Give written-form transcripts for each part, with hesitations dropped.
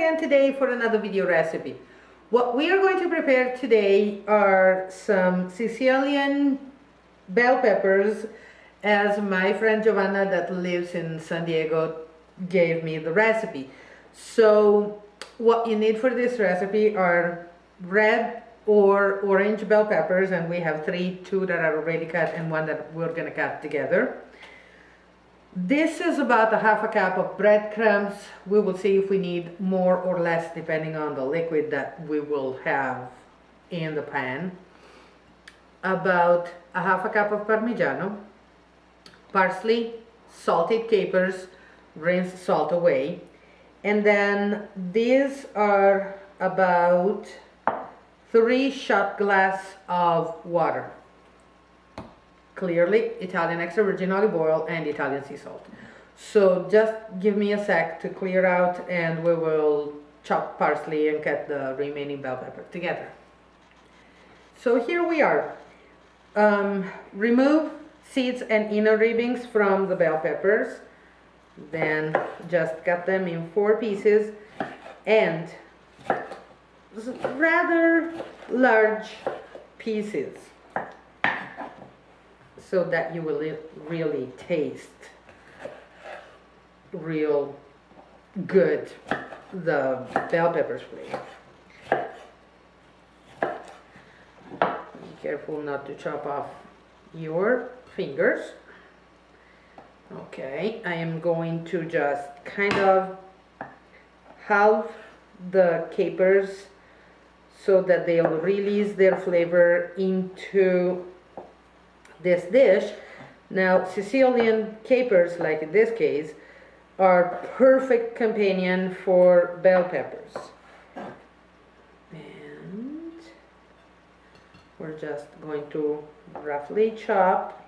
again today for another video recipe. What we are going to prepare today are some Sicilian bell peppers, as my friend Giovanna that lives in San Diego gave me the recipe. So what you need for this recipe are red or orange bell peppers, and we have two that are already cut and one that we're going to cut together. This is about half a cup of breadcrumbs. We will see if we need more or less depending on the liquid that we will have in the pan. About half a cup of parmigiano, parsley, salted capers, rinse salt away, and then these are about 3 shot glass of water. Clearly Italian extra virgin olive oil and Italian sea salt. So just give me a sec to clear out and we will chop parsley and cut the remaining bell pepper together. So here we are. Remove seeds and inner ribbings from the bell peppers. Then just cut them in 4 pieces and rather large pieces, so that you will really taste real good the bell peppers flavor. Be careful not to chop off your fingers. Okay, I am going to just kind of halve the capers so that they'll release their flavor into this dish. Now Sicilian capers, like in this case, are perfect companion for bell peppers. And we're just going to roughly chop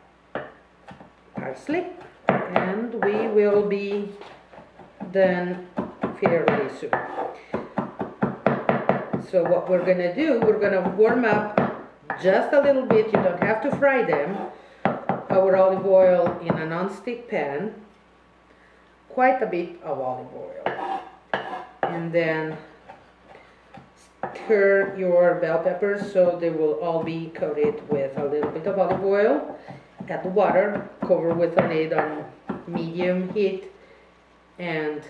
parsley, and we will be done fairly soon. So what we're gonna do, we're gonna warm up just a little bit, you don't have to fry them, our olive oil in a non-stick pan, quite a bit of olive oil, and then stir your bell peppers so they will all be coated with a little bit of olive oil. Add the water, cover with a lid on medium heat, and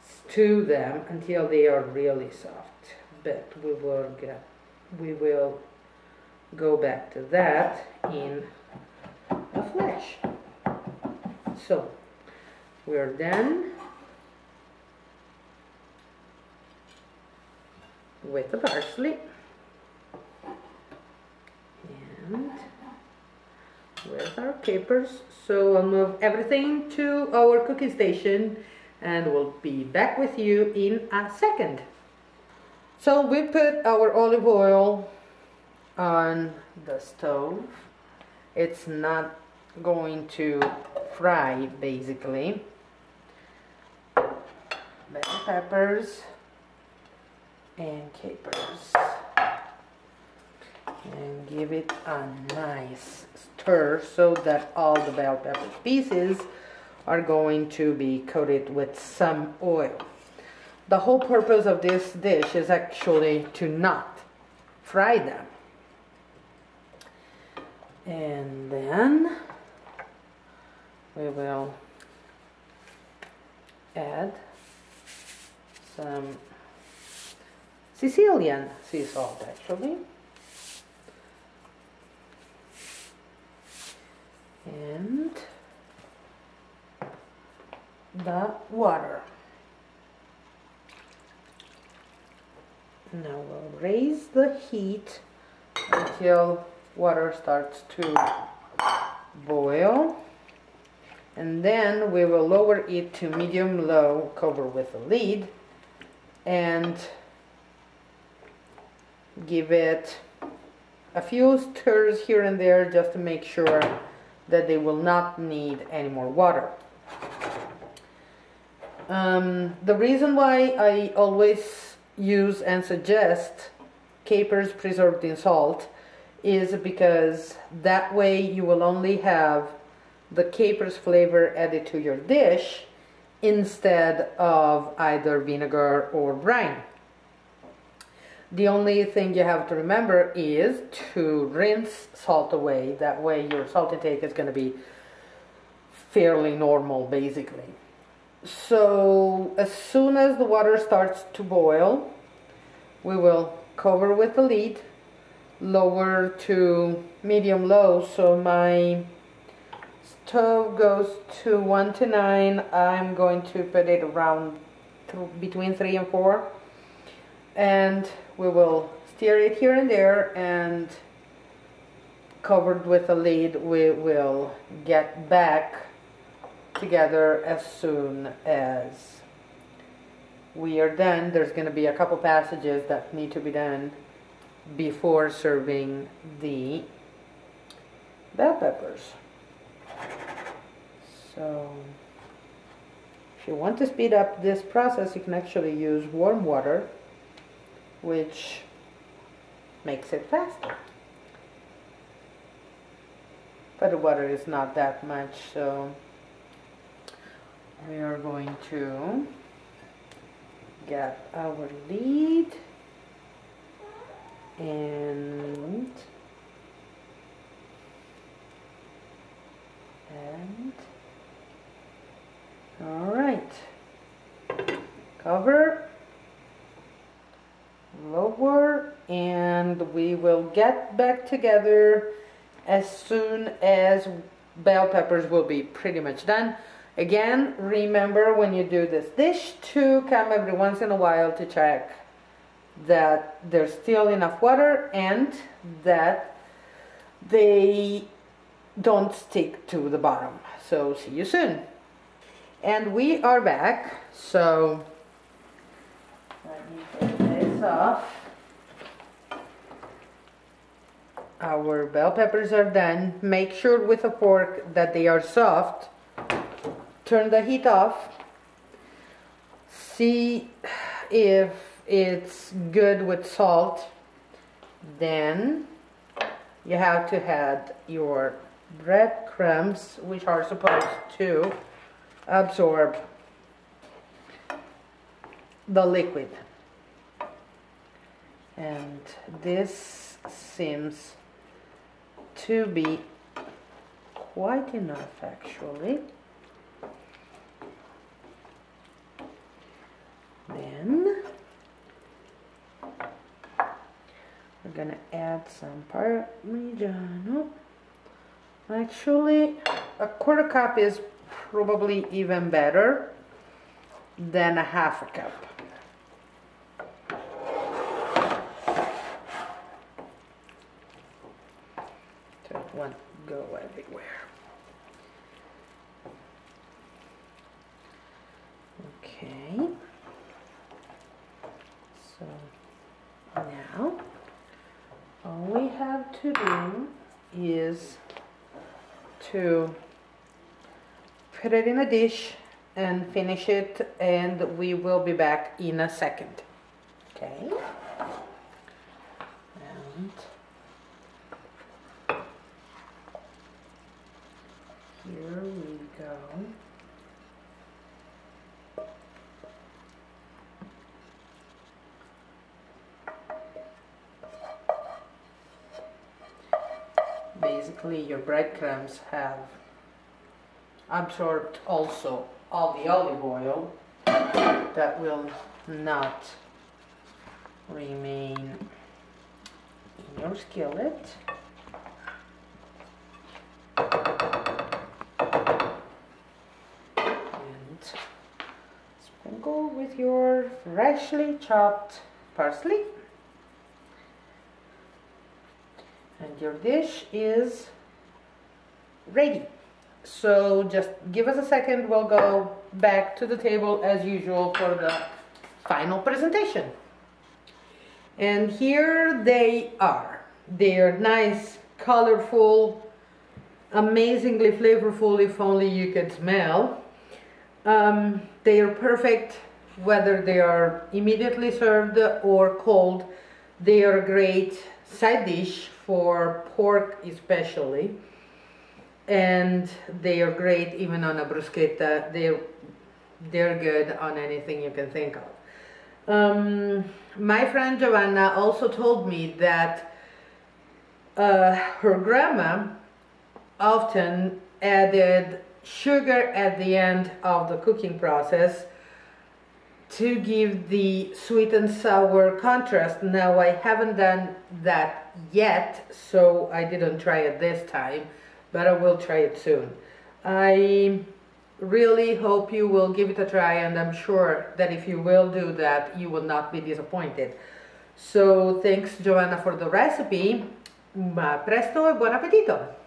stew them until they are really soft. But we will go back to that in a flash. So we're done with the parsley and with our capers. So I'll move everything to our cooking station and we'll be back with you in a second. So we put our olive oil on the stove. It's not going to fry, basically. Bell peppers and capers, and give it a nice stir so that all the bell pepper pieces are going to be coated with some oil. The whole purpose of this dish is actually to not fry them. And then we will add some Sicilian sea salt, actually, and the water. Now we'll raise the heat until water starts to boil, and then we will lower it to medium-low, cover with a lid, and give it a few stirs here and there just to make sure that they will not need any more water. The reason why I always use and suggest capers preserved in salt is because that way you will only have the capers flavor added to your dish, instead of either vinegar or brine. The only thing you have to remember is to rinse salt away. That way your salt intake is going to be fairly normal, basically. So as soon as the water starts to boil, we will cover with the lid, lower to medium low. So my stove goes to 1 to 9. I'm going to put it around between 3 and 4, and we will stir it here and there, and covered with a lid, we will get back together as soon as we are done. There's going to be a couple passages that need to be done before serving the bell peppers. So if you want to speed up this process, you can actually use warm water, which makes it faster. But the water is not that much, so we are going to get our lid and all right, cover, lower, and we will get back together as soon as bell peppers will be pretty much done. Again, remember when you do this dish to come every once in a while to check that there's still enough water and that they don't stick to the bottom. So see you soon. And we are back. So let me take this off. Our bell peppers are done. Make sure with a fork that they are soft. Turn the heat off. See if it's good with salt. Then you have to add your breadcrumbs, which are supposed to absorb the liquid. And this seems to be quite enough, actually. Then we're gonna add some parmigiano. Actually, a quarter cup is probably even better than a half a cup. So it won't go everywhere. Okay. So now all we have to do is to put it in a dish and finish it, and we will be back in a second. Okay. And here we go. Basically, your breadcrumbs have absorbed also all the olive oil that will not remain in your skillet. And sprinkle with your freshly chopped parsley. And your dish is ready. So just give us a second, we'll go back to the table as usual for the final presentation. And here they are. They're nice, colorful, amazingly flavorful, if only you could smell. They are perfect whether they are immediately served or cold. They are a great side dish for pork especially, and they are great even on a bruschetta. They're They're good on anything you can think of. My friend Giovanna also told me that her grandma often added sugar at the end of the cooking process to give the sweet and sour contrast. Now I haven't done that yet, so I didn't try it this time, but I will try it soon. I really hope you will give it a try, and I'm sure that if you will do that, you will not be disappointed. So thanks Giovanna for the recipe. A presto e buon appetito!